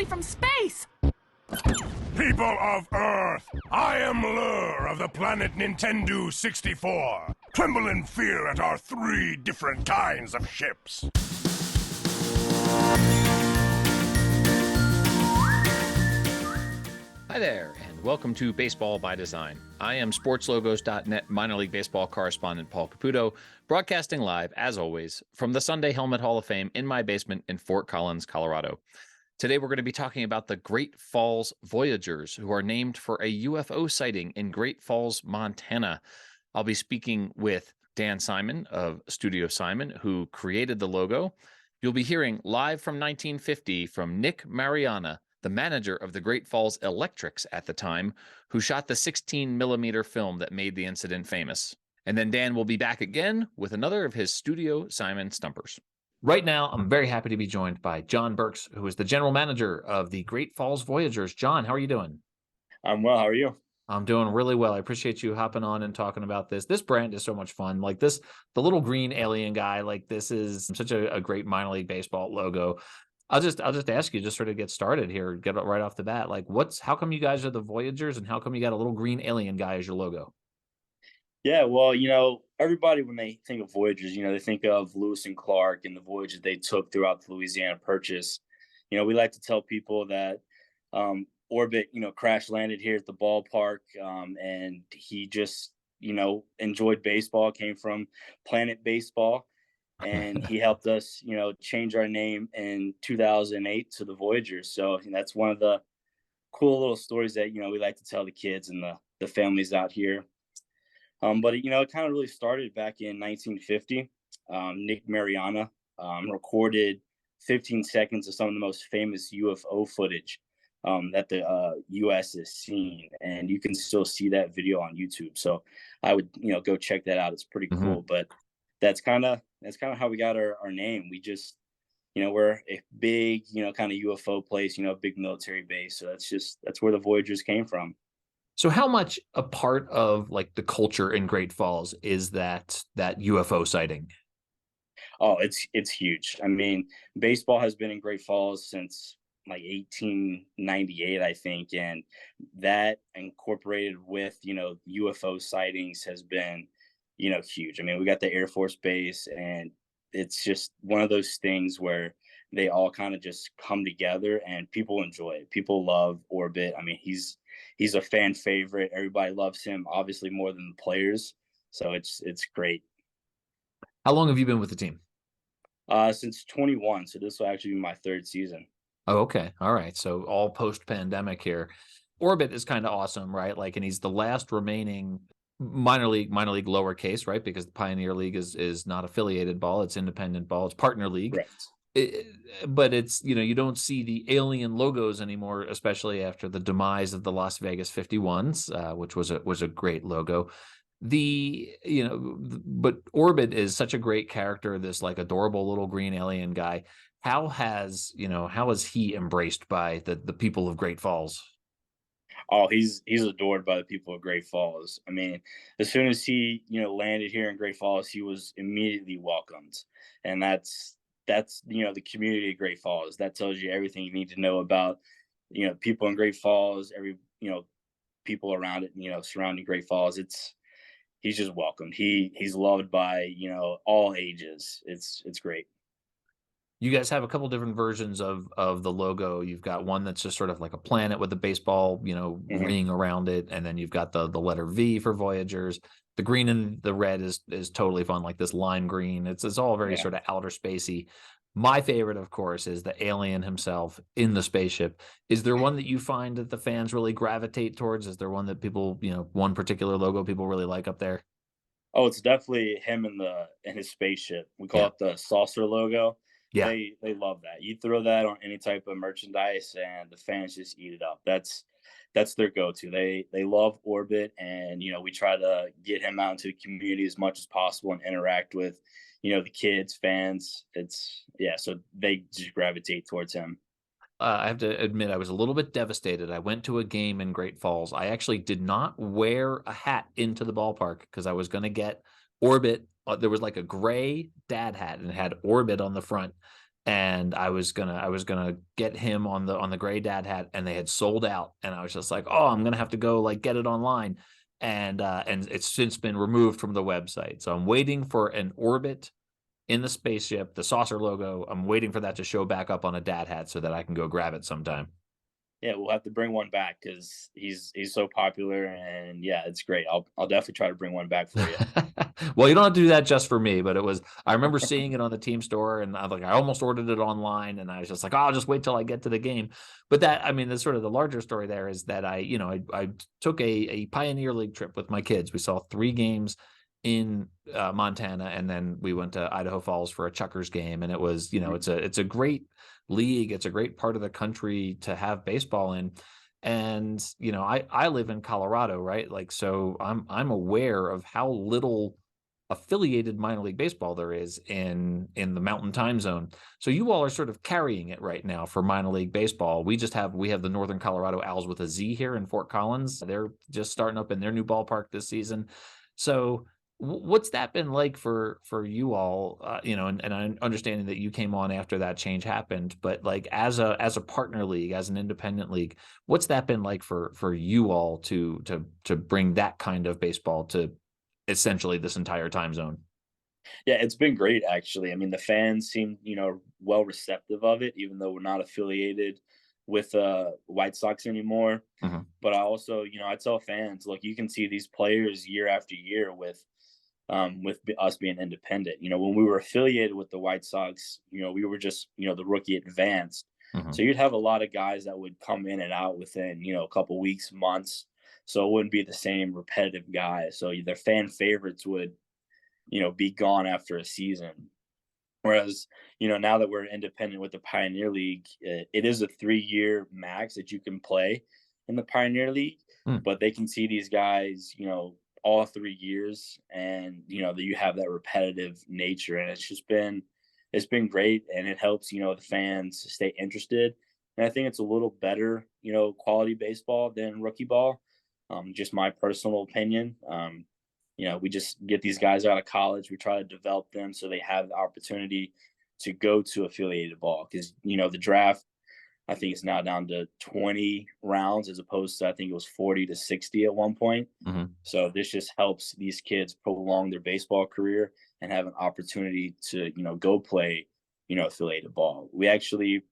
directly from space! People of Earth, I am Lur of the planet Nintendo 64. Tremble in fear at our 3 different kinds of ships. Hi there, and welcome to Baseball by Design. I am SportsLogos.net minor league baseball correspondent Paul Caputo, broadcasting live, as always, from the Sunday Helmet Hall of Fame in my basement in Fort Collins, Colorado. Today, we're going to be talking about the Great Falls Voyagers, who are named for a UFO sighting in Great Falls, Montana. I'll be speaking with Dan Simon of Studio Simon, who created the logo. You'll be hearing live from 1950 from Nick Mariana, the manager of the Great Falls Electrics at the time, who shot the 16mm film that made the incident famous. And then Dan will be back again with another of his Studio Simon stumpers. Right now, I'm very happy to be joined by Jim Burks, who is the general manager of the Great Falls Voyagers. John, how are you doing? I'm well. How are you? I'm doing really well. I appreciate you hopping on and talking about this. This brand is so much fun. Like this, the little green alien guy, like this is such a great minor league baseball logo. I'll just ask you, just sort of get started here, get it right off the bat. Like, how come you guys are the Voyagers, and how come you got a little green alien guy as your logo? Yeah, well, everybody, when they think of Voyagers, they think of Lewis and Clark and the voyages they took throughout the Louisiana Purchase. We like to tell people that Orbit, crash landed here at the ballpark, and he just, enjoyed baseball, came from Planet Baseball. And he helped us, change our name in 2008 to the Voyagers. So that's one of the cool little stories that, we like to tell the kids and the families out here. But it kind of really started back in 1950. Nick Mariana recorded 15 seconds of some of the most famous UFO footage that the U.S. has seen. And you can still see that video on YouTube. So I would, go check that out. It's pretty cool. But that's kind of how we got our name. We just, we're a big, kind of UFO place, big military base. So that's where the Voyagers came from. So how much a part of like the culture in Great Falls is that UFO sighting? Oh, it's huge. I mean, baseball has been in Great Falls since like 1898, I think. And that incorporated with, UFO sightings has been, huge. I mean, we got the Air Force Base, and it's just one of those things where they all kind of just come together and people enjoy it. People love Orbit. I mean, he's a fan favorite. Everybody loves him, obviously more than the players. So it's great. How long have you been with the team? Since 21. So this will actually be my 3rd season. Oh, okay. All right. So all post-pandemic here. Orbit is kind of awesome, right? Like, and he's the last remaining minor league lowercase, right? Because the Pioneer League is not affiliated ball, it's independent ball, it's partner league. But it's, you don't see the alien logos anymore, especially after the demise of the Las Vegas 51s, which was a great logo. But Orbit is such a great character, this like adorable little green alien guy. How has he embraced by the people of Great Falls? Oh, he's adored by the people of Great Falls. I mean, as soon as he, landed here in Great Falls, he was immediately welcomed. And that's the community of Great Falls. That tells you everything you need to know about, people in Great Falls, people around it, surrounding Great Falls. He's just welcomed. He's loved by, all ages. It's great. You guys have a couple different versions of the logo. You've got one that's just sort of like a planet with a baseball, ring around it, and then you've got the letter V for Voyagers. The green and the red is totally fun, like this lime green. It's all very sort of outer spacey. My favorite, of course, is the alien himself in the spaceship. Is there one that you find that the fans really gravitate towards? Is there one that people, one particular logo people really like up there? Oh, it's definitely him in his spaceship. We call it the saucer logo. Yeah, they love that. You throw that on any type of merchandise, and the fans just eat it up. That's their go-to. They love Orbit, and we try to get him out into the community as much as possible and interact with the kids, fans. So they just gravitate towards him. I have to admit, I was a little bit devastated. I went to a game in Great Falls. I actually did not wear a hat into the ballpark because I was going to get Orbit. There was like a gray dad hat and it had Orbit on the front. and I was gonna get him on the gray dad hat, and they had sold out, and I was just like, oh, I'm gonna have to go like get it online, and it's since been removed from the website. So I'm waiting for an orbit in the spaceship, the saucer logo. I'm waiting for that to show back up on a dad hat so that I can go grab it sometime. Yeah, we'll have to bring one back because he's so popular, and yeah, it's great. I'll definitely try to bring one back for you. Well, you don't have to do that just for me, but I remember seeing it on the team store, and I almost ordered it online, and I was just like, oh, I'll just wait till I get to the game. But that's sort of the larger story there is that I took a Pioneer League trip with my kids. We saw 3 games in Montana, and then we went to Idaho Falls for a Chuckers game. And it was, it's a great league. It's a great part of the country to have baseball in. And, I live in Colorado, right? Like, so I'm aware of how little affiliated minor league baseball there is in the Mountain Time Zone. So you all are sort of carrying it right now for minor league baseball. We have the Northern Colorado Owls with a Z here in Fort Collins. They're just starting up in their new ballpark this season. So what's that been like for you all? And I'm understanding that you came on after that change happened, but like as a partner league, as an independent league, what's that been like for you all to bring that kind of baseball to essentially this entire time zone? Yeah, it's been great actually. I mean, the fans seem, well receptive of it, even though we're not affiliated with White Sox anymore. Mm-hmm. But I also, I tell fans, look, you can see these players year after year with us being independent. When we were affiliated with the White Sox, we were just, the rookie advanced. Mm-hmm. So you'd have a lot of guys that would come in and out within, a couple weeks, months. So it wouldn't be the same repetitive guys. So their fan favorites would, be gone after a season. Whereas, now that we're independent with the Pioneer League, it is a 3-year max that you can play in the Pioneer League, but they can see these guys, all 3 years, and that you have that repetitive nature, and it's been great, and it helps the fans stay interested. And I think it's a little better quality baseball than rookie ball, just my personal opinion. We just get these guys out of college, we try to develop them so they have the opportunity to go to affiliated ball, because the draft, I think it's now down to 20 rounds as opposed to, I think it was 40 to 60 at one point. Mm-hmm. So this just helps these kids prolong their baseball career and have an opportunity to, go play, affiliated ball. We actually,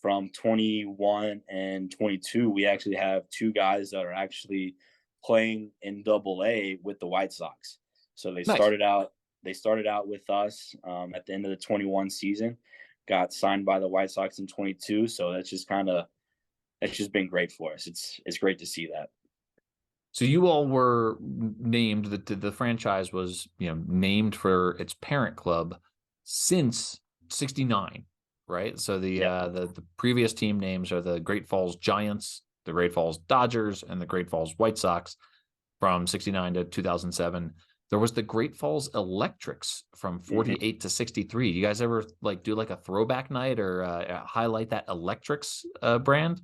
from 21 and 22, we actually have 2 guys that are actually playing in AA with the White Sox. So they Nice. started out with us at the end of the 21 season, got signed by the White Sox in 22. So that's just been great for us. It's great to see that. So you all were named, the franchise was, named for its parent club since '69, right? So the previous team names are the Great Falls Giants, the Great Falls Dodgers, and the Great Falls White Sox from '69 to 2007. There was the Great Falls Electrics from 48 to 63. Do you guys ever do a throwback night or highlight that Electrics brand?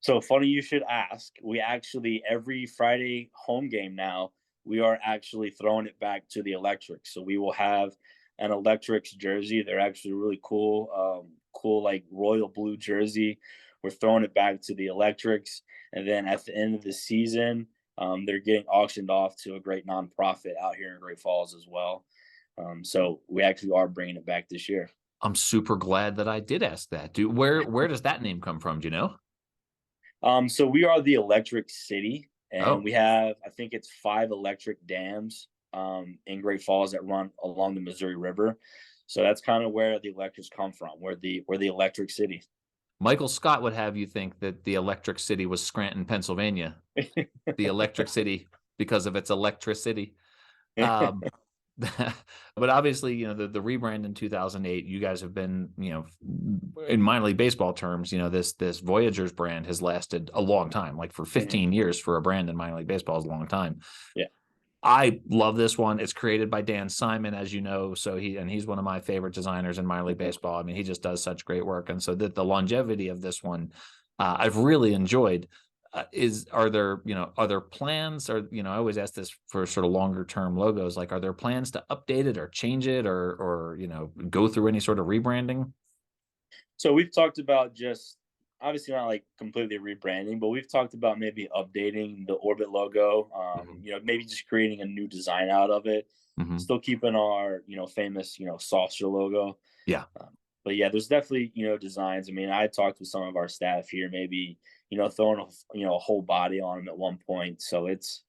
So funny you should ask. We actually, every Friday home game now, we are actually throwing it back to the Electrics. So we will have an Electrics jersey. They're actually really cool, like royal blue jersey. We're throwing it back to the Electrics. And then at the end of the season, they're getting auctioned off to a great nonprofit out here in Great Falls as well. So we actually are bringing it back this year. I'm super glad that I did ask that. Where does that name come from? Do you know? So we are the Electric City, and Oh. we have, I think it's 5 electric dams in Great Falls that run along the Missouri River. So that's kind of where the electrics come from. We're the Electric City. Michael Scott would have you think that the Electric City was Scranton, Pennsylvania. The Electric City because of its electricity. But obviously, the rebrand in 2008, you guys have been, in minor league baseball terms, this Voyagers brand has lasted a long time. Like for 15 years for a brand in minor league baseball is a long time. Yeah. I love this one. It's created by Dan Simon, as you know. So he's one of my favorite designers in minor league baseball. I mean, he just does such great work. And so the longevity of this one, I've really enjoyed. Are there plans, or I always ask this for sort of longer term logos, like are there plans to update it or change it or go through any sort of rebranding? So we've talked about just obviously not like completely rebranding, but we've talked about maybe updating the Orbit logo. Mhm. Maybe just creating a new design out of it. Mhm. Still keeping our famous saucer logo. Yeah. But yeah, there's definitely designs. I mean, I talked with some of our staff here, maybe throwing a whole body on them at one point. So it's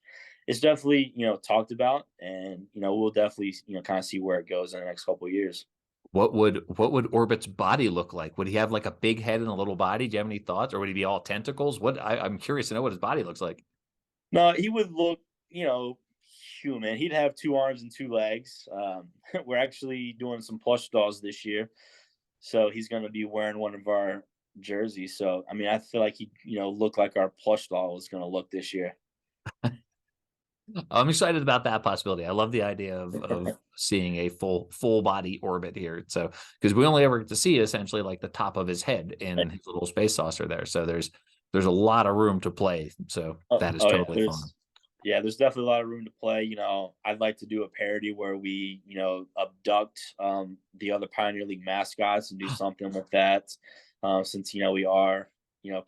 definitely talked about, and we'll definitely kind of see where it goes in the next couple of years. What would Orbit's body look like? Would he have like a big head and a little body? Do you have any thoughts, or would he be all tentacles? I'm curious to know what his body looks like. No, he would look human. He'd have 2 arms and 2 legs. We're actually doing some plush dolls this year, so he's going to be wearing one of our jerseys. So I mean, I feel like he look like our plush doll is going to look this year. I'm excited about that possibility. I love the idea of seeing a full body Orbit here. So because we only ever get to see essentially like the top of his head in his little space saucer there. So there's a lot of room to play. So that is Oh totally fun. Yeah, there's definitely a lot of room to play. I'd like to do a parody where we, abduct the other Pioneer League mascots and do something with that. Since we are,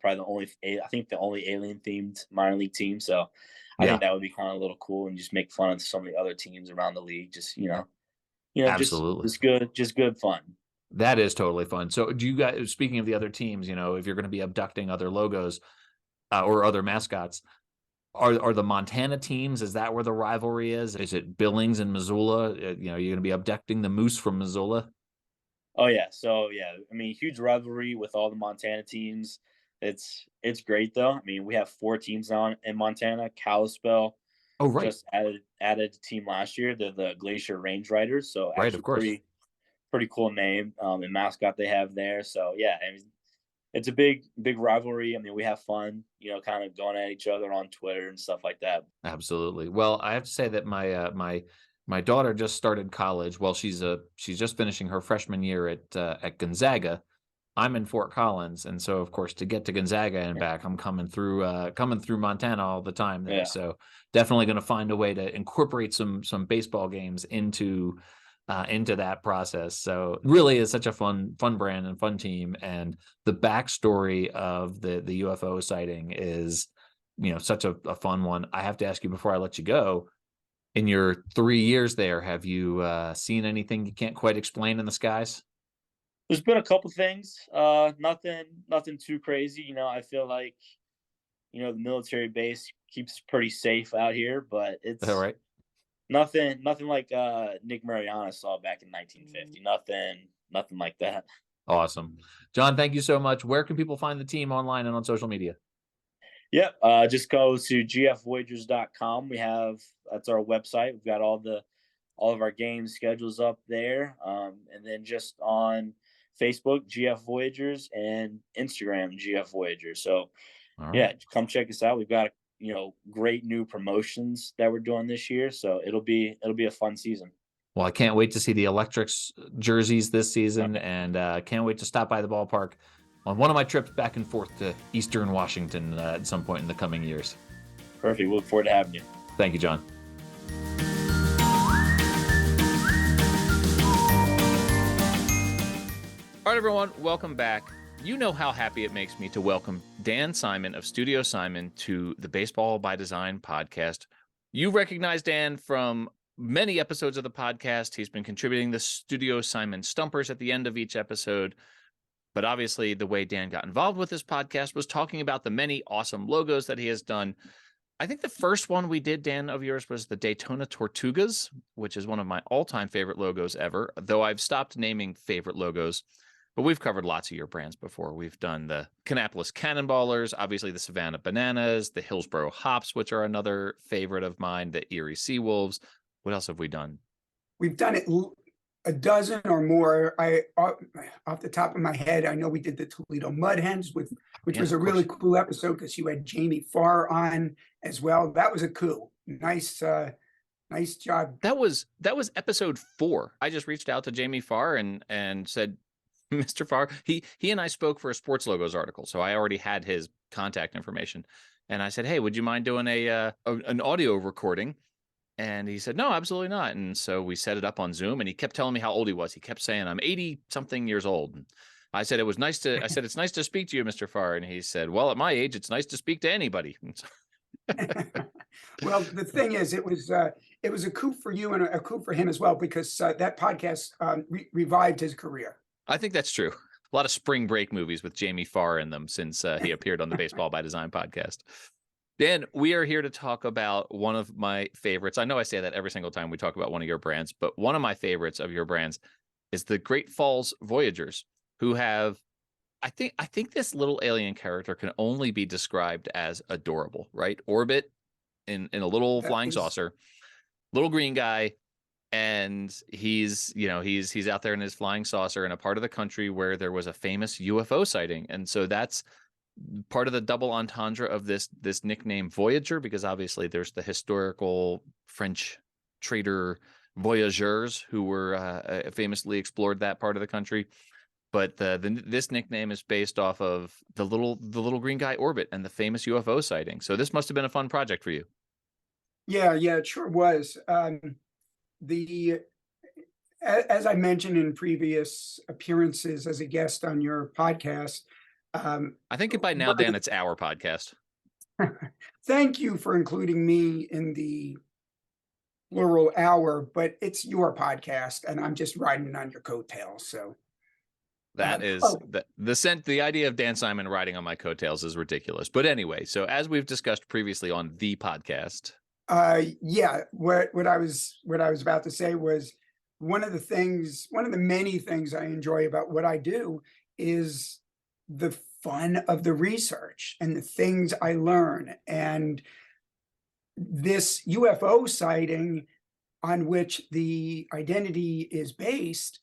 probably the only alien themed minor league team. So I think that would be kind of a little cool, and just make fun of some of the other teams around the league. Just Absolutely. just good fun. That is totally fun. So do you guys, speaking of the other teams, if you're going to be abducting other logos or other mascots, are the Montana teams, is that where the rivalry is? Is it Billings and Missoula? You're going to be abducting the Moose from Missoula? Oh yeah, so yeah, I mean, huge rivalry with all the Montana teams. It's great though. I mean, we have 4 teams now in Montana. Kalispell Oh, right. just added a team last year. They're the Glacier Range Riders. So Right, of actually course. pretty cool name and mascot they have there. So yeah, I mean, it's a big rivalry. I mean, we have fun, kind of going at each other on Twitter and stuff like that. Absolutely. Well, I have to say that my daughter just started college. Well, she's just finishing her freshman year at Gonzaga. I'm in Fort Collins, and so of course to get to Gonzaga and back, I'm coming through Montana all the time there. Yeah. So definitely going to find a way to incorporate some baseball games into that process. So really is such a fun brand and fun team, and the backstory of the UFO sighting is such a fun one. I have to ask you before I let you go. In your 3 years there, have you seen anything you can't quite explain in the skies? There's been a couple things, nothing too crazy. I feel like, the military base keeps pretty safe out here, but All it's right. nothing like Nick Mariana saw back in 1950. Nothing like that. Awesome. John, thank you so much. Where can people find the team online and on social media? Yep. Just go to gfvoyagers.com. That's our website. We've got all of our game schedules up there. And then just on Facebook, GF Voyagers, and Instagram, GF Voyagers. So yeah, come check us out. We've got great new promotions that we're doing this year. So it'll be a fun season. Well, I can't wait to see the Electrics jerseys this season, and can't wait to stop by the ballpark on one of my trips back and forth to Eastern Washington at some point in the coming years. Perfect. We look forward to having you. Thank you, John. All right, everyone, welcome back. You know how happy it makes me to welcome Dan Simon of Studio Simon to the Baseball by Design podcast. You recognize Dan from many episodes of the podcast. He's been contributing the Studio Simon Stumpers at the end of each episode. But obviously, the way Dan got involved with this podcast was talking about the many awesome logos that he has done. I think the first one we did, Dan, of yours was the Daytona Tortugas, which is one of my all-time favorite logos ever, though I've stopped naming favorite logos. But we've covered lots of your brands before. We've done the Kannapolis Cannonballers, obviously the Savannah Bananas, the Hillsboro Hops, which are another favorite of mine, the Erie Seawolves. What else have we done? We've done it a dozen or more. Off the top of my head, I know we did the Toledo Mud Hens, which was a really cool episode because you had Jamie Farr on as well. That was a coup. Nice job. That was episode 4. I just reached out to Jamie Farr and said, Mr. Farr, he and I spoke for a Sports Logos article, so I already had his contact information. And I said, hey, would you mind doing an audio recording? And he said, no, absolutely not. And so we set it up on Zoom, and he kept telling me how old he was. He kept saying, I'm 80-something years old. And I said, it's nice to speak to you, Mr. Farr. And he said, well, at my age, it's nice to speak to anybody. Well, the thing is, it was a coup for you and a coup for him as well, because that podcast revived his career. I think that's true. A lot of spring break movies with Jamie Farr in them since he appeared on the Baseball by Design podcast. Dan, we are here to talk about one of my favorites. I know I say that every single time we talk about one of your brands, but one of my favorites of your brands is the Great Falls Voyagers, who have, I think this little alien character can only be described as adorable, right? Orbit in a little flying saucer, little green guy. And he's out there in his flying saucer in a part of the country where there was a famous UFO sighting. And so that's part of the double entendre of this nickname Voyager, because obviously there's the historical French trader Voyagers who were famously explored that part of the country. But this nickname is based off of the little green guy Orbit and the famous UFO sighting. So this must have been a fun project for you. Yeah, it sure was. As I mentioned in previous appearances as a guest on your podcast, I think by now, Dan, it's our podcast. Thank you for including me in the plural hour, but it's your podcast, and I'm just riding on your coattails. So that is the idea of Dan Simon riding on my coattails is ridiculous. But anyway, so as we've discussed previously on the podcast. What I was about to say was one of the many things I enjoy about what I do is the fun of the research and the things I learn. And this UFO sighting on which the identity is based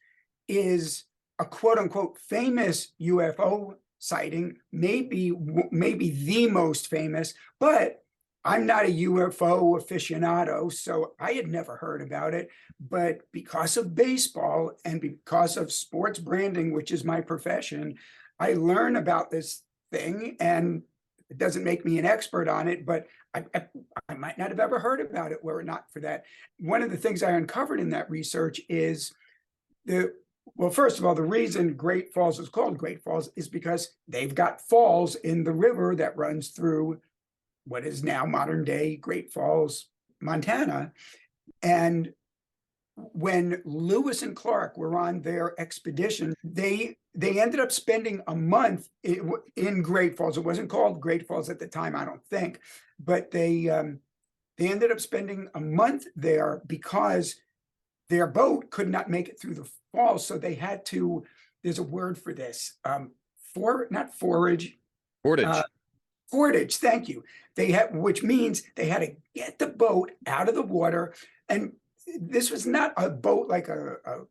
is a quote unquote famous UFO sighting, maybe the most famous, but I'm not a UFO aficionado, so I had never heard about it. But because of baseball and because of sports branding, which is my profession, I learn about this thing, and it doesn't make me an expert on it, but I might not have ever heard about it were it not for that. One of the things I uncovered in that research is first of all, the reason Great Falls is called Great Falls is because they've got falls in the river that runs through what is now modern day Great Falls, Montana. And when Lewis and Clark were on their expedition, they ended up spending a month in Great Falls. It wasn't called Great Falls at the time, I don't think, but they ended up spending a month there because their boat could not make it through the falls. So they had to, there's a word for this, portage, thank you. Which means they had to get the boat out of the water. And this was not a boat like a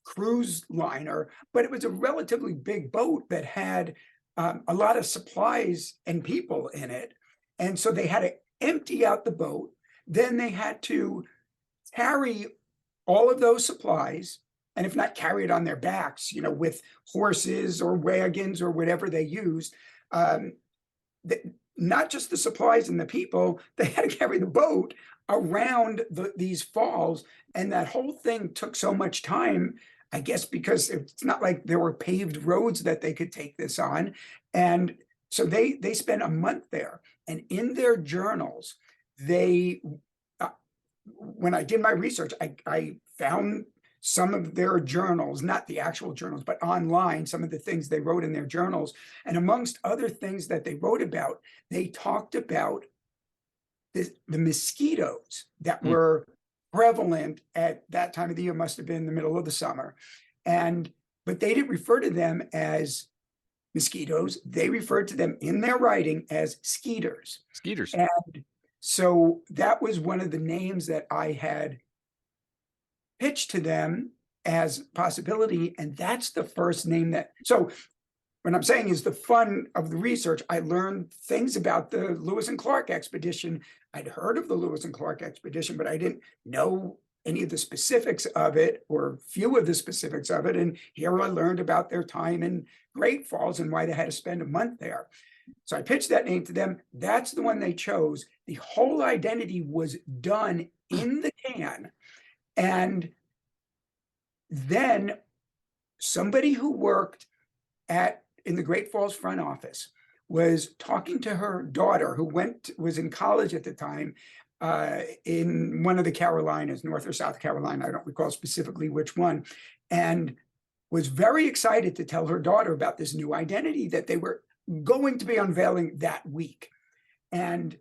cruise liner, but it was a relatively big boat that had a lot of supplies and people in it. And so they had to empty out the boat. Then they had to carry all of those supplies, and if not carry it on their backs, with horses or wagons or whatever they used, not just the supplies and the people, they had to carry the boat around these falls. And that whole thing took so much time, I guess, because it's not like there were paved roads that they could take this on. And so they spent a month there. And in their journals, when I did my research, I found some of their journals, not the actual journals, but online, some of the things they wrote in their journals. And amongst other things that they wrote about, they talked about the mosquitoes that were prevalent at that time of the year, must have been the middle of the summer. But they didn't refer to them as mosquitoes. They referred to them in their writing as Skeeters. Skeeters. And so that was one of the names that I had pitched to them as possibility. And that's the first name so what I'm saying is the fun of the research, I learned things about the Lewis and Clark expedition. I'd heard of the Lewis and Clark expedition, but I didn't know any of the specifics of it, or few of the specifics of it. And here I learned about their time in Great Falls and why they had to spend a month there. So I pitched that name to them. That's the one they chose. The whole identity was done in the can. And then somebody who worked in the Great Falls front office was talking to her daughter, who was in college at the time, in one of the Carolinas, North or South Carolina, I don't recall specifically which one, and was very excited to tell her daughter about this new identity that they were going to be unveiling that week. And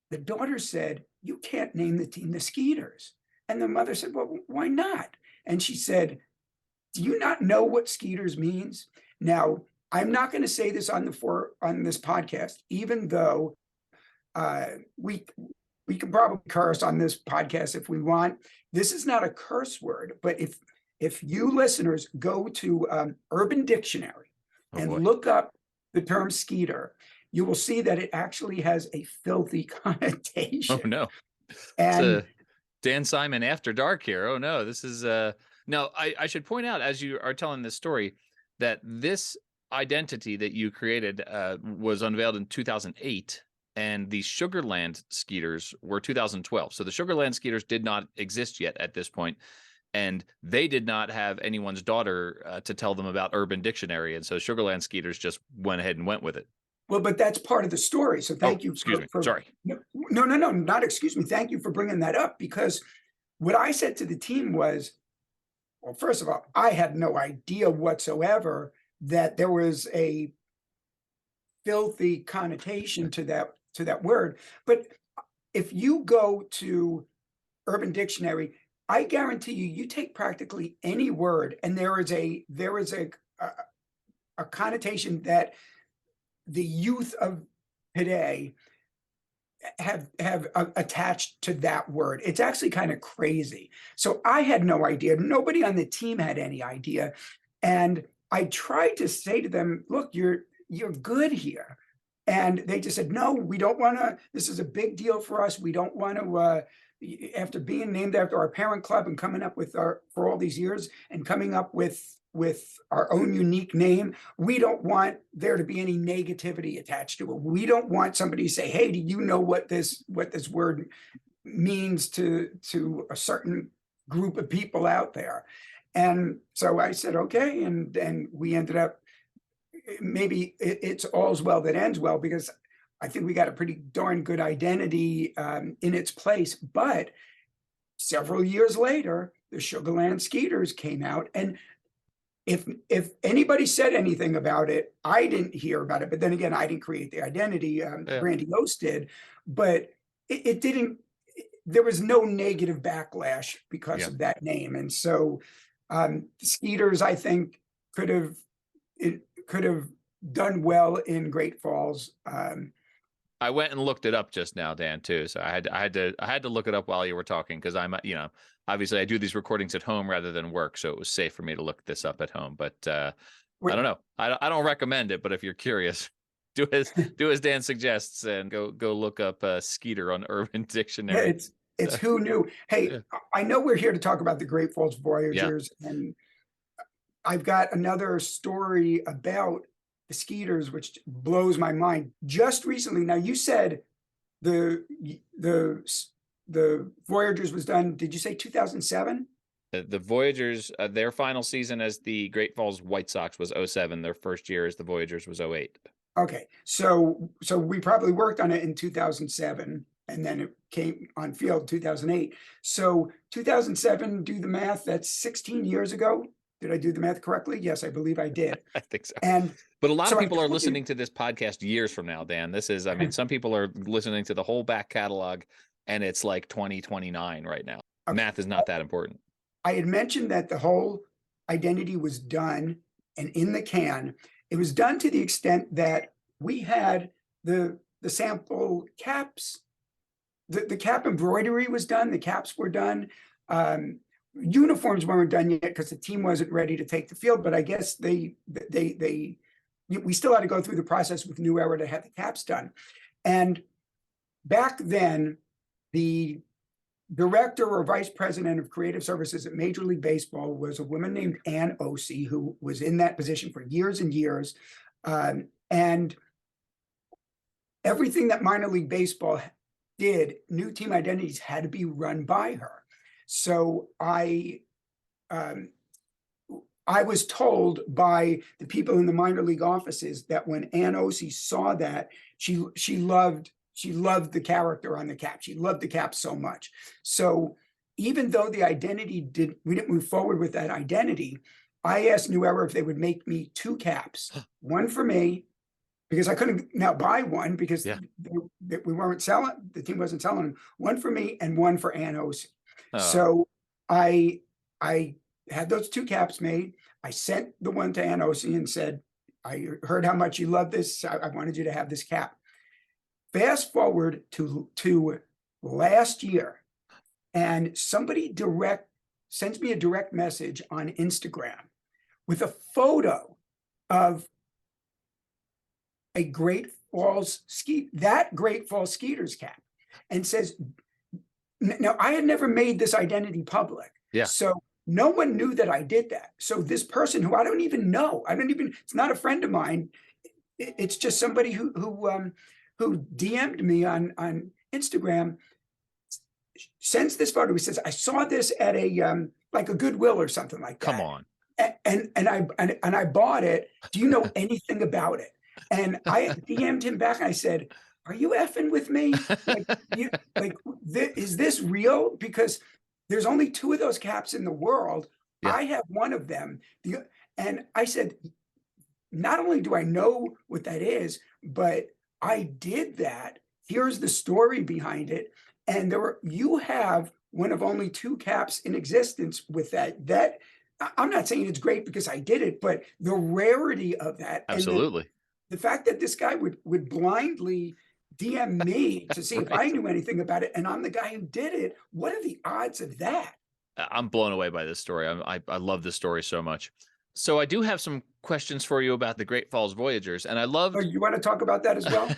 the daughter said, "You can't name the team the Skeeters." And the mother said, "Well, why not?" And she said, "Do you not know what Skeeters means?" Now, I'm not going to say this on this podcast, even though we can probably curse on this podcast if we want. This is not a curse word, but if you listeners go to Urban Dictionary and look up the term Skeeter, you will see that it actually has a filthy connotation. Oh no. And it's a Dan Simon After Dark here. Oh no, this is no, I should point out, as you are telling this story, that this identity that you created was unveiled in 2008, and the Sugarland Skeeters were 2012. So the Sugarland Skeeters did not exist yet at this point, and they did not have anyone's daughter to tell them about Urban Dictionary, and so Sugarland Skeeters just went ahead and went with it. well, but that's part of the story. So thank you. Excuse me. Sorry. No, not excuse me. Thank you for bringing that up, because what I said to the team was, well, first of all, I had no idea whatsoever that there was a filthy connotation to that word. But if you go to Urban Dictionary, I guarantee you take practically any word, and there is a connotation that the youth of today have attached to that word. It's actually kind of crazy. So I had no idea. Nobody on the team had any idea. And I tried to say to them, look, you're good here. And they just said, no, we don't want to. This is a big deal for us. We don't want to, after being named after our parent club and coming up with for all these years and coming up with our own unique name, we don't want there to be any negativity attached to it. We don't want somebody to say, hey, do you know what this word means to a certain group of people out there? And so I said, okay. And we ended up, maybe it's all's well that ends well, because I think we got a pretty darn good identity in its place. But several years later, the Sugarland Skeeters came out, and if anybody said anything about it, I didn't hear about it. But then again, I didn't create the identity. Randy Yost did, but it didn't. There was no negative backlash because of that name, and so Skeeters, I think, could have done well in Great Falls. I went and looked it up just now, Dan, too. So I had to look it up while you were talking, because I'm, obviously I do these recordings at home rather than work, so it was safe for me to look this up at home. But I don't know. I don't recommend it, but if you're curious, do as Dan suggests and go look up Skeeter on Urban Dictionary. Yeah, it's who knew. Hey, I know we're here to talk about the Great Falls Voyagers, and I've got another story about the Skeeters, which blows my mind. Just recently, now you said the Voyagers was done, did you say 2007? The Voyagers, their final season as the Great Falls White Sox was 2007. Their first year as the Voyagers was 2008. Okay, so we probably worked on it in 2007, and then it came on field 2008. So 2007, do the math, that's 16 years ago. Did I do the math correctly? Yes, I believe I did. I think so. And but a lot of people are listening to this podcast years from now, Dan. This is, I mean, some people are listening to the whole back catalog, and it's like 2029 right now. Okay. Math is not that important. I had mentioned that the whole identity was done and in the can. It was done to the extent that we had the sample caps. The cap embroidery was done. The caps were done. Uniforms weren't done yet because the team wasn't ready to take the field, but I guess we still had to go through the process with New Era to have the caps done. And back then, the director or vice president of creative services at Major League Baseball was a woman named Ann Ossie, who was in that position for years and years. And everything that minor league baseball did, new team identities had to be run by her. So I was told by the people in the minor league offices that when Ann Ossie saw that, she loved the character on the cap. She loved the cap so much. So even though the identity we didn't move forward with that identity, I asked New Era if they would make me 2 caps, one for me, because I couldn't now buy one because we weren't selling, the team wasn't selling them, one for me and one for Ann Ossie. So I had those 2 caps made. I sent the one to Ann Ossie and said, I heard how much you love this. I wanted you to have this cap. Fast forward to last year, and somebody sends me a direct message on Instagram with a photo of a Great Falls Skeeters cap, and says, now I had never made this identity public. Yeah. So no one knew that I did that. So this person who I don't even know, it's not a friend of mine. It's just somebody who DM'd me on Instagram, sends this photo. He says, I saw this at a like a Goodwill or something like that. Come on. And I bought it. Do you know anything about it? And I DM'd him back and I said, are you effing with me? Is this real? Because there's only 2 of those caps in the world. Yeah. I have one of them. And I said, not only do I know what that is, but I did that. Here's the story behind it. And you have one of only 2 caps in existence with that. I'm not saying it's great because I did it, but the rarity of that. Absolutely. And the fact that this guy would blindly DM me to see if I knew anything about it, and I'm the guy who did it. What are the odds of that? I'm blown away by this story. I love this story so much. So I do have some questions for you about the Great Falls Voyagers, and I love. Oh, you want to talk about that as well?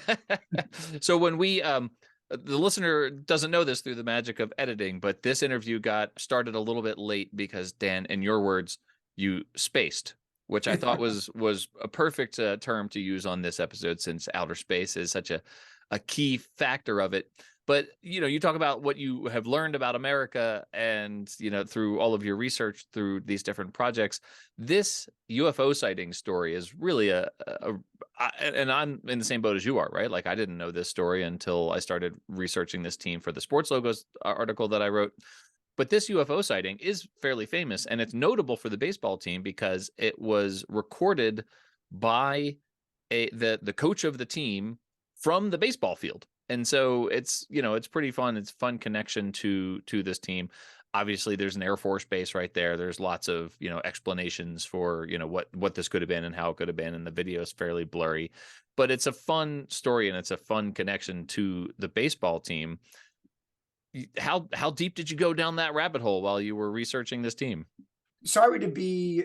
So when we, the listener doesn't know this through the magic of editing, but this interview got started a little bit late because, Dan, in your words, you spaced, which I thought was a perfect term to use on this episode, since outer space is such a key factor of it. But, you talk about what you have learned about America and, through all of your research through these different projects. This UFO sighting story is really and I'm in the same boat as you are, right? Like, I didn't know this story until I started researching this team for the Sports Logos article that I wrote. But this UFO sighting is fairly famous, and it's notable for the baseball team because it was recorded by the coach of the team from the baseball field. And so it's pretty fun. It's a fun connection to this team. Obviously, there's an Air Force base right there. There's lots of, explanations for, what this could have been and how it could have been. And the video is fairly blurry, but it's a fun story and it's a fun connection to the baseball team. How deep did you go down that rabbit hole while you were researching this team? Sorry to be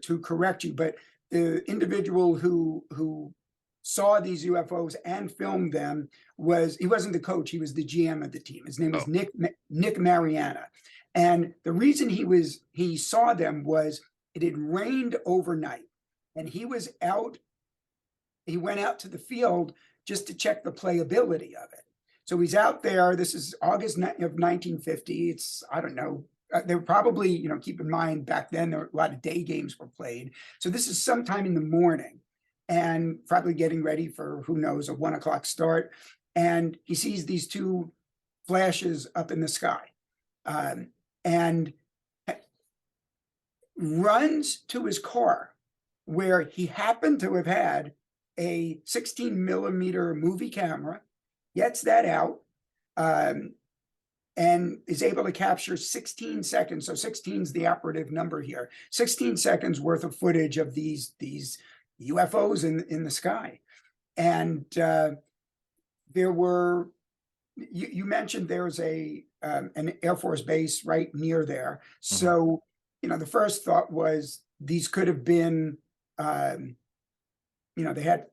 to correct you, but the individual who saw these UFOs and filmed them he wasn't the coach, he was the GM of the team. His name was Nick Mariana. And the reason he saw them was it had rained overnight, and he went out to the field just to check the playability of it. So he's out there. This is August of 1950. It's, I don't know, they were probably, keep in mind back then there were a lot of day games were played. So this is sometime in the morning, and probably getting ready for, who knows, a 1 o'clock start. And he sees these 2 flashes up in the sky, and runs to his car, where he happened to have had a 16 millimeter movie camera, gets that out, and is able to capture 16 seconds. So 16 is the operative number here. 16 seconds worth of footage of these UFOs in the sky. And there were, you mentioned there's an Air Force base right near there. So, the first thought was these could have been, they had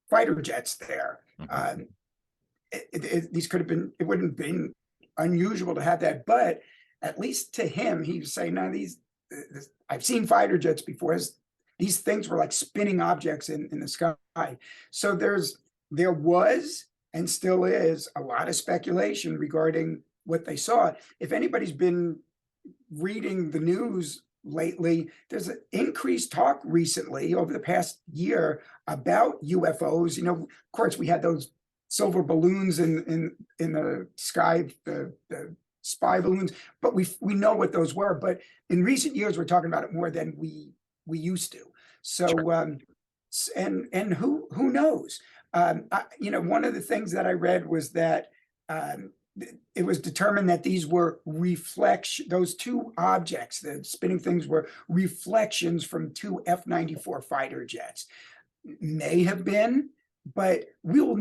fighter jets there. These could have been, it wouldn't have been unusual to have that, but at least to him, he was saying, no, I've seen fighter jets before. These things were like spinning objects in the sky. So there was and still is a lot of speculation regarding what they saw. If anybody's been reading the news lately. There's an increased talk recently over the past year about UFOs. You know, of course, we had those silver balloons in the sky, the spy balloons, but we know what those were. But in recent years, we're talking about it more than we used to. So, Sure. and who knows? You know, one of the things that I read was that it was determined that these were those two objects, the spinning things, were reflections from two F-94 fighter jets. May have been, but we'll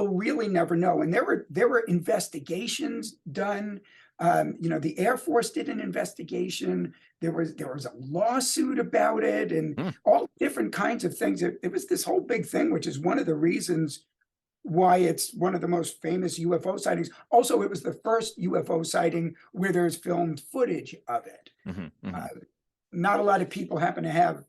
really never know. And there were investigations done. You know, the Air Force did an investigation. There was a lawsuit about it, and all different kinds of things. It was this whole big thing, which is one of the reasons why it's one of the most famous UFO sightings. Also, it was the first UFO sighting where there's filmed footage of it. Not a lot of people happen to have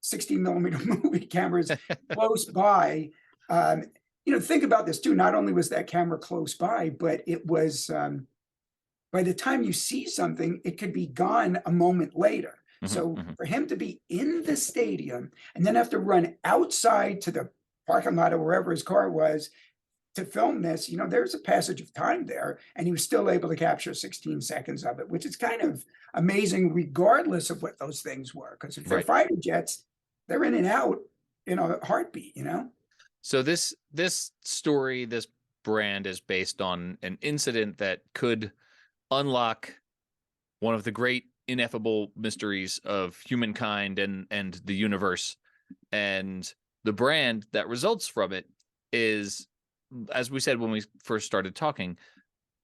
60-millimeter movie cameras close by. You know, think about this too. Not only was that camera close by, but it was, by the time you see something, it could be gone a moment later. So for him to be in the stadium and then have to run outside to the parking lot or wherever his car was to film this, you know, there's a passage of time there, and he was still able to capture 16 seconds of it, which is kind of amazing regardless of what those things were. Because if they're fighter jets, they're in and out in a heartbeat, you know? So this story, this brand is based on an incident that could unlock one of the great ineffable mysteries of humankind and the universe. And the brand that results from it is, as we said when we first started talking,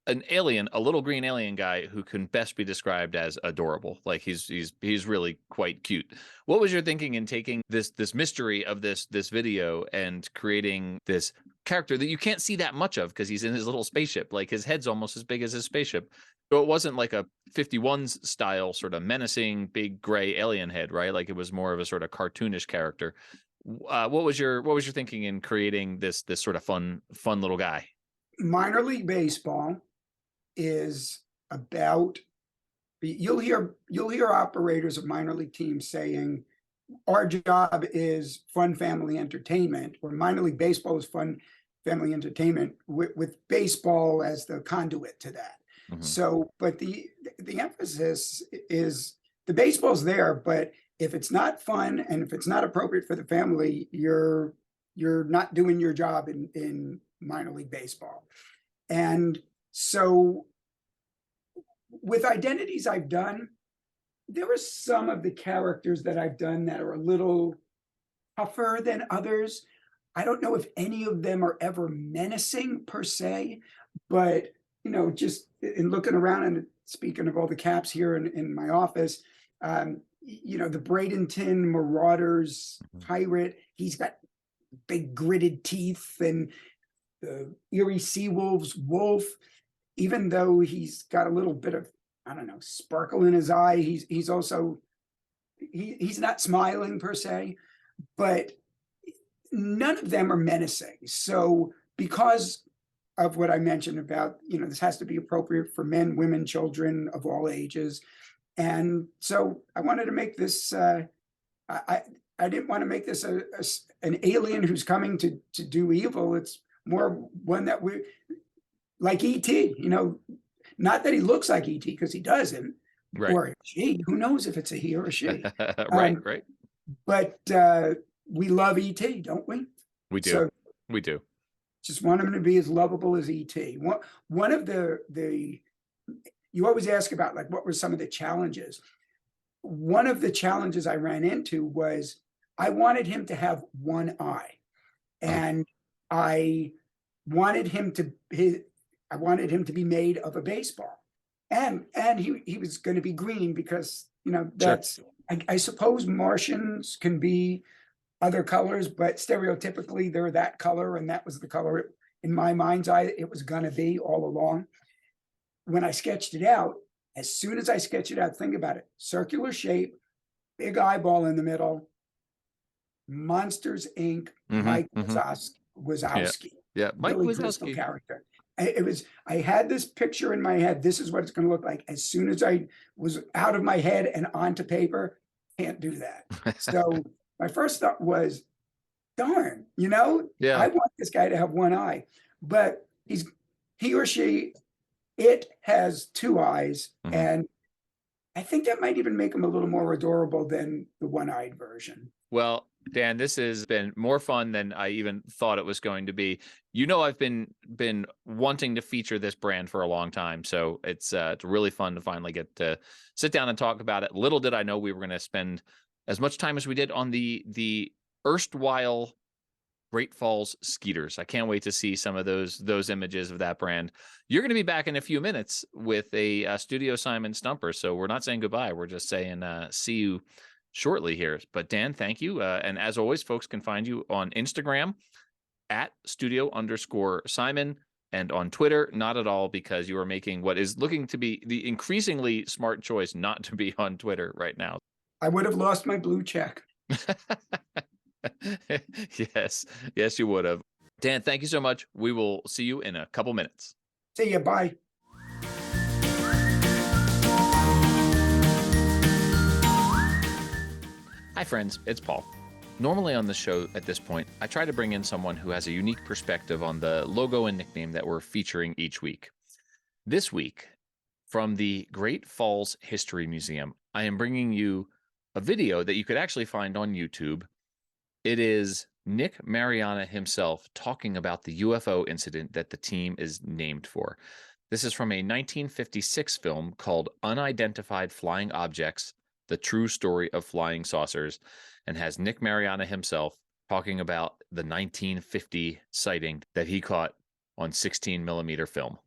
an alien, a little green alien guy who can best be described as adorable. Like he's really quite cute. What was your thinking in taking this mystery of this video and creating this character that you can't see that much of because he's in his little spaceship? Like his head's almost as big as his spaceship. So it wasn't like a 51's style sort of menacing big gray alien head, right? Like it was more of a sort of cartoonish character. What was your thinking in creating this sort of fun little guy? Minor league baseball is about, you'll hear operators of minor league teams saying our job is fun family entertainment, or minor league baseball is fun family entertainment with baseball as the conduit to that. So, but the emphasis is the baseball's there, but if it's not fun and if it's not appropriate for the family, you're not doing your job in minor league baseball. And so with identities I've done, there are some of the characters that I've done that are a little tougher than others. I don't know if any of them are ever menacing per se, but you know, just in looking around and speaking of all the caps here in my office, you know, the Bradenton Marauders pirate, he's got big gritted teeth, and the Erie Seawolves wolf, even though he's got a little bit of, I don't know, sparkle in his eye, he's also, he's not smiling per se, but none of them are menacing. So because of what I mentioned about, you know, this has to be appropriate for men, women, children of all ages. And so I wanted to make this, I didn't want to make this an alien who's coming to do evil. It's more one that we, like E.T., you know, not that he looks like E.T. because he doesn't, or a she, who knows if it's a he or a she. Right. But we love E.T., don't we? We do. So, we do. Just want him to be as lovable as E.T. One of the you always ask about, like, what were some of the challenges? One of the challenges I ran into was I wanted him to have one eye, and I wanted him to be made of a baseball, and he was going to be green because, you know, that's I suppose Martians can be other colors, but stereotypically they're that color, and that was the color in my mind's eye it was going to be all along. When I sketched it out, as soon as I sketched it out, think about it: circular shape, big eyeball in the middle, Monsters Inc. Mike Wazowski, Yeah, Mike Billy Wazowski Crystal character. I had this picture in my head. This is what it's going to look like. As soon as I was out of my head and onto paper, can't do that. So my first thought was, darn, Yeah. I want this guy to have one eye, but he or she, it has two eyes. Mm-hmm. And I think that might even make him a little more adorable than the one-eyed version. Well, Dan, this has been more fun than I even thought it was going to be. I've been wanting to feature this brand for a long time, so it's really fun to finally get to sit down and talk about it. Little did I know we were going to spend as much time as we did on the erstwhile Great Falls Skeeters. I can't wait to see some of those images of that brand. You're going to be back in a few minutes with a Studio Simon Stumper, so we're not saying goodbye. We're just saying see you shortly here. But Dan, thank you. And as always, folks can find you on Instagram at @studio_Simon, and on Twitter, not at all, because you are making what is looking to be the increasingly smart choice not to be on Twitter right now. I would have lost my blue check. Yes, you would have. Dan, thank you so much. We will see you in a couple minutes. See ya. Bye. Hi, friends. It's Paul. Normally on the show at this point, I try to bring in someone who has a unique perspective on the logo and nickname that we're featuring each week. This week, from the Great Falls History Museum, I am bringing you a video that you could actually find on YouTube. It is Nick Mariana himself talking about the UFO incident that the team is named for. This is from a 1956 film called Unidentified Flying Objects, The True Story of Flying Saucers, and has Nick Mariana himself talking about the 1950 sighting that he caught on 16 millimeter film.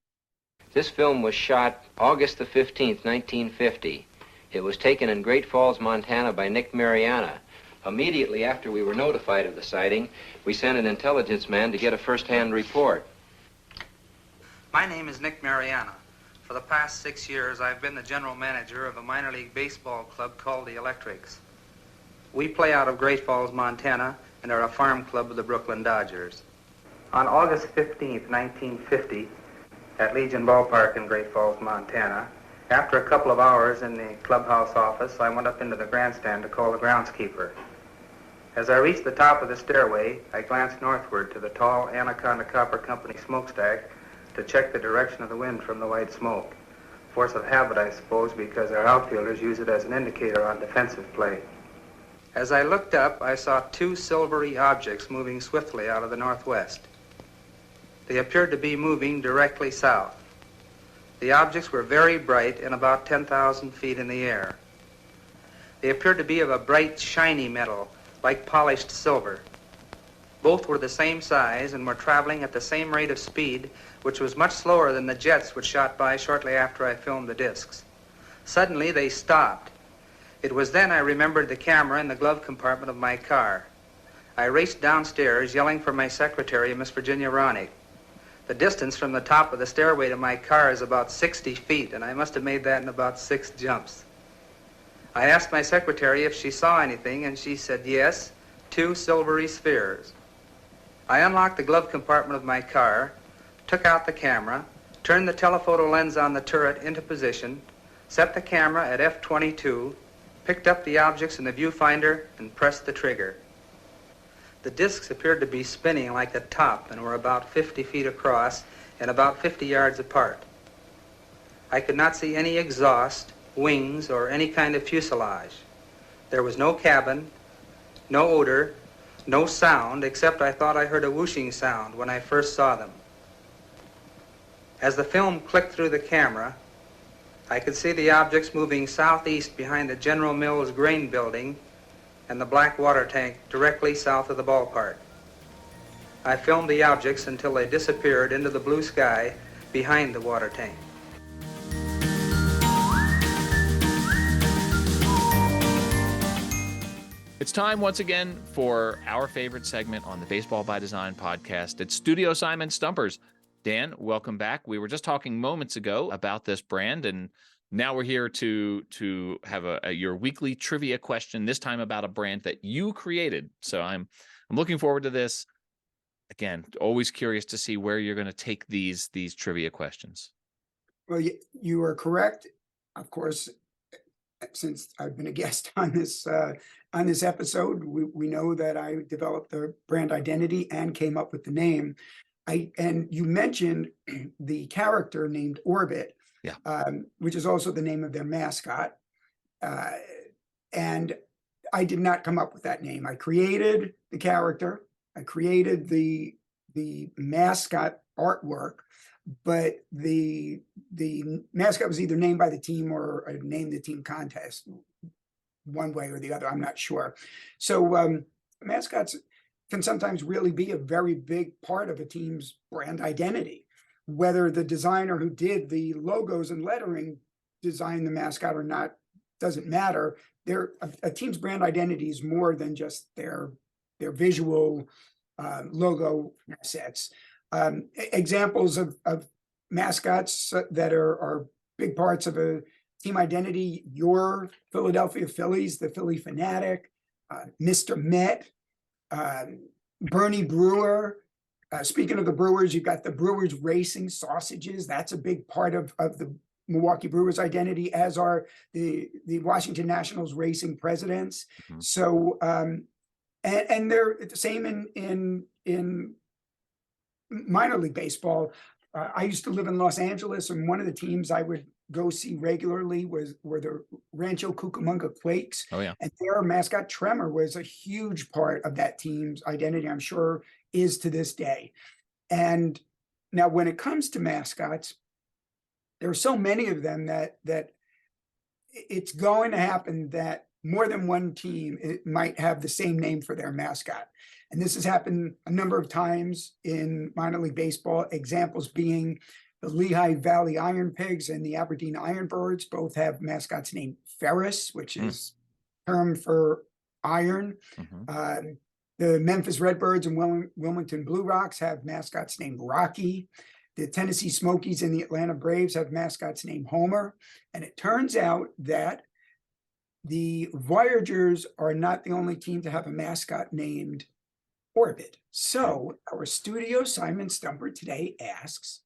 This film was shot August the 15th, 1950. It was taken in Great Falls, Montana by Nick Mariana. Immediately after we were notified of the sighting, we sent an intelligence man to get a first-hand report. My name is Nick Mariana. For the past 6 years, I've been the general manager of a minor league baseball club called the Electrics. We play out of Great Falls, Montana, and are a farm club of the Brooklyn Dodgers. On August 15th, 1950, at Legion Ballpark in Great Falls, Montana, after a couple of hours in the clubhouse office, I went up into the grandstand to call the groundskeeper. As I reached the top of the stairway, I glanced northward to the tall Anaconda Copper Company smokestack to check the direction of the wind from the white smoke. Force of habit, I suppose, because our outfielders use it as an indicator on defensive play. As I looked up, I saw two silvery objects moving swiftly out of the northwest. They appeared to be moving directly south. The objects were very bright and about 10,000 feet in the air. They appeared to be of a bright, shiny metal, like polished silver. Both were the same size and were traveling at the same rate of speed, which was much slower than the jets which shot by shortly after I filmed the discs. Suddenly, they stopped. It was then I remembered the camera in the glove compartment of my car. I raced downstairs, yelling for my secretary, Miss Virginia Ronick. The distance from the top of the stairway to my car is about 60 feet, and I must have made that in about 6 jumps. I asked my secretary if she saw anything, and she said yes, 2 silvery spheres. I unlocked the glove compartment of my car, took out the camera, turned the telephoto lens on the turret into position, set the camera at f/22, picked up the objects in the viewfinder, and pressed the trigger. The discs appeared to be spinning like a top and were about 50 feet across and about 50 yards apart. I could not see any exhaust, wings, or any kind of fuselage. There was no cabin, no odor, no sound, except I thought I heard a whooshing sound when I first saw them. As the film clicked through the camera, I could see the objects moving southeast behind the General Mills grain building and the black water tank directly south of the ballpark. I filmed the objects until they disappeared into the blue sky behind the water tank. It's time once again for our favorite segment on the Baseball by Design podcast. It's Studio Simon Stumpers. Dan, welcome back. We were just talking moments ago about this brand, and now we're here to have your weekly trivia question, this time about a brand that you created. So I'm looking forward to this. again, always curious to see where you're going to take these trivia questions. Well, you are correct. Of course, since I've been a guest on this episode, we know that I developed the brand identity and came up with the name. And you mentioned the character named Orbit, which is also the name of their mascot. And I did not come up with that name. I created the character. I created the mascot artwork, but the mascot was either named by the team or a name the team contest, one way or the other. I'm not sure. So mascots can sometimes really be a very big part of a team's brand identity. Whether the designer who did the logos and lettering designed the mascot or not doesn't matter. A team's brand identity is more than just their visual logo assets. Examples of mascots that are big parts of a team identity: your Philadelphia Phillies, the Philly Fanatic, Mr. Met, Bernie Brewer. Speaking of the Brewers, you've got the Brewers Racing Sausages. That's a big part of the Milwaukee Brewers identity, as are the Washington Nationals Racing Presidents. Mm-hmm. So, and they're the same in minor league baseball. I used to live in Los Angeles, and one of the teams I would go see regularly were the Rancho Cucamonga Quakes. Oh, yeah. And their mascot Tremor was a huge part of that team's identity, I'm sure is to this day. And now when it comes to mascots, there are so many of them that it's going to happen that more than one team might have the same name for their mascot. And this has happened a number of times in minor league baseball, examples being the Lehigh Valley Iron Pigs and the Aberdeen Ironbirds. Both have mascots named Ferris, which is term for iron. Mm-hmm. The Memphis Redbirds and Wilmington Blue Rocks have mascots named Rocky. The Tennessee Smokies and the Atlanta Braves have mascots named Homer. And it turns out that the Voyagers are not the only team to have a mascot named Orbit. So our studio Simon Stumper today asks,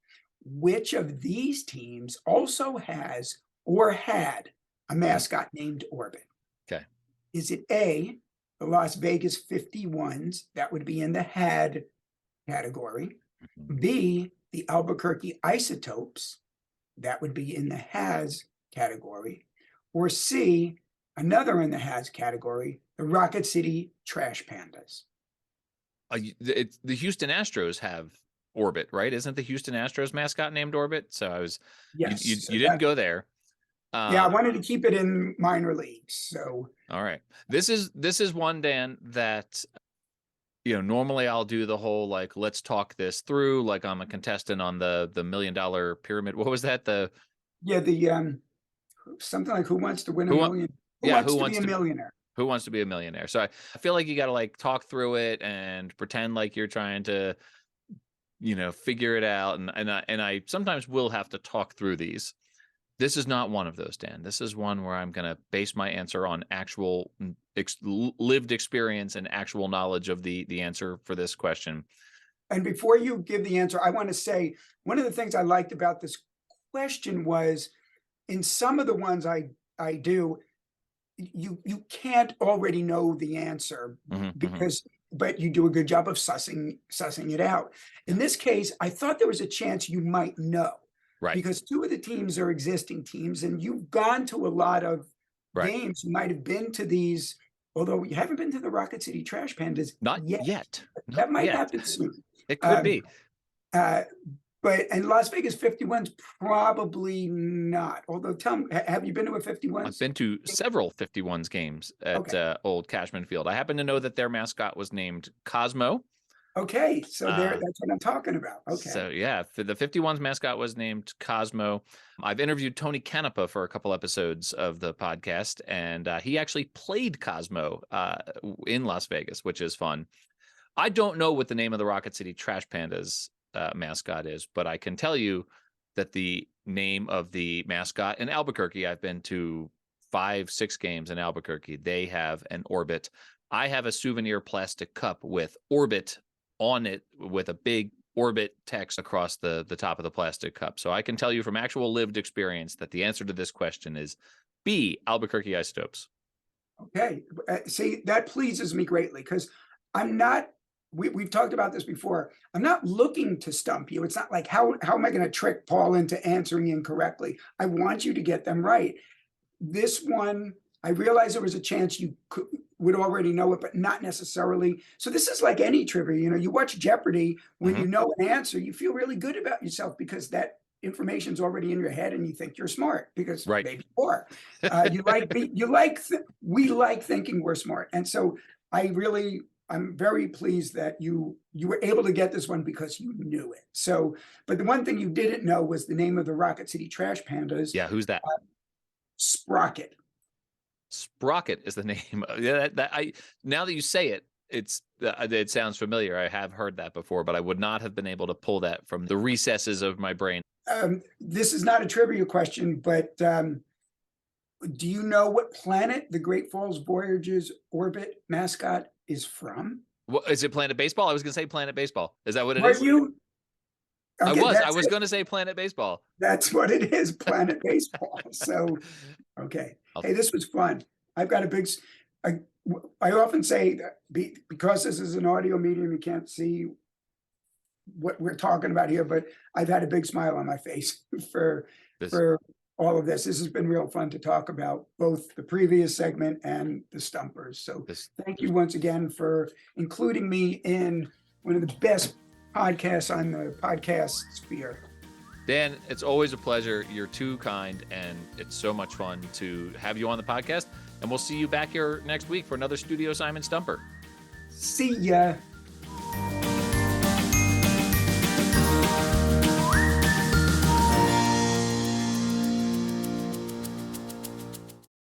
which of these teams also has or had a mascot named Orbit? Okay. Is it A, the Las Vegas 51s? That would be in the had category. Mm-hmm. B, the Albuquerque Isotopes? That would be in the has category. Or C, another in the has category, the Rocket City Trash Pandas. The Houston Astros have Orbit, right? Isn't the Houston Astros mascot named Orbit? So I was, yes, you didn't go there. Yeah, I wanted to keep it in minor leagues. So all right, this is one, Dan, that normally I'll do the whole like let's talk this through, like I'm a contestant on the $1 million pyramid. What was that? The something like Who Wants to Win a Million? Who wants to be a millionaire? Who Wants to Be a Millionaire? So I feel like you got to like talk through it and pretend like you're trying to figure it out, and I sometimes will have to talk through these. This is not one of those, Dan. This is one where I'm going to base my answer on actual lived experience and actual knowledge of the answer for this question. And before you give the answer, I want to say one of the things I liked about this question was in some of the ones I do, you can't already know the answer because but you do a good job of sussing it out. In this case, I thought there was a chance you might know. Right. Because two of the teams are existing teams, and you've gone to a lot of games. You might have been to these, although you haven't been to the Rocket City Trash Pandas. Not yet. That might happen soon. It could be. And Las Vegas 51's probably not. Although, tell me, have you been to a 51? I've been to several 51s games at Old Cashman Field. I happen to know that their mascot was named Cosmo. Okay, so that's what I'm talking about. Okay. So yeah, the 51's mascot was named Cosmo. I've interviewed Tony Canepa for a couple episodes of the podcast, and he actually played Cosmo in Las Vegas, which is fun. I don't know what the name of the Rocket City Trash Pandas mascot is, but I can tell you that the name of the mascot in Albuquerque, I've been to 5-6 games in Albuquerque. They have an Orbit. I have a souvenir plastic cup with Orbit on it with a big orbit text across the top of the plastic cup. So I can tell you from actual lived experience that the answer to this question is B, Albuquerque Isotopes. Okay. See, that pleases me greatly because I'm not, we've talked about this before. I'm not looking to stump you. It's not like, how am I going to trick Paul into answering incorrectly? I want you to get them right. This one, I realize there was a chance you would already know it, but not necessarily. So this is like any trivia. You know, you watch Jeopardy, when you know an answer, you feel really good about yourself because that information's already in your head and you think you're smart because maybe you are. We like thinking we're smart. And so I'm very pleased that you were able to get this one because you knew it. So, but the one thing you didn't know was the name of the Rocket City Trash Pandas. Yeah, who's that? Sprocket. Sprocket is the name. Yeah, now that you say it, it sounds familiar. I have heard that before, but I would not have been able to pull that from the recesses of my brain. This is not a trivia question, but do you know what planet the Great Falls Voyagers orbit mascot is from? What, is it Planet Baseball? I was going to say Planet Baseball. Is that what it Were is? you? Okay, I was going to say Planet Baseball. That's what it is, Planet Baseball. So, okay. Hey, this was fun. I've got a big, I often say that because this is an audio medium, you can't see what we're talking about here, but I've had a big smile on my face for all of this. This has been real fun to talk about both the previous segment and the Stumpers. So thank you once again for including me in one of the best podcasts on the podcast sphere. Dan, it's always a pleasure. You're too kind, and it's so much fun to have you on the podcast. And we'll see you back here next week for another Studio Simon Stumper. See ya.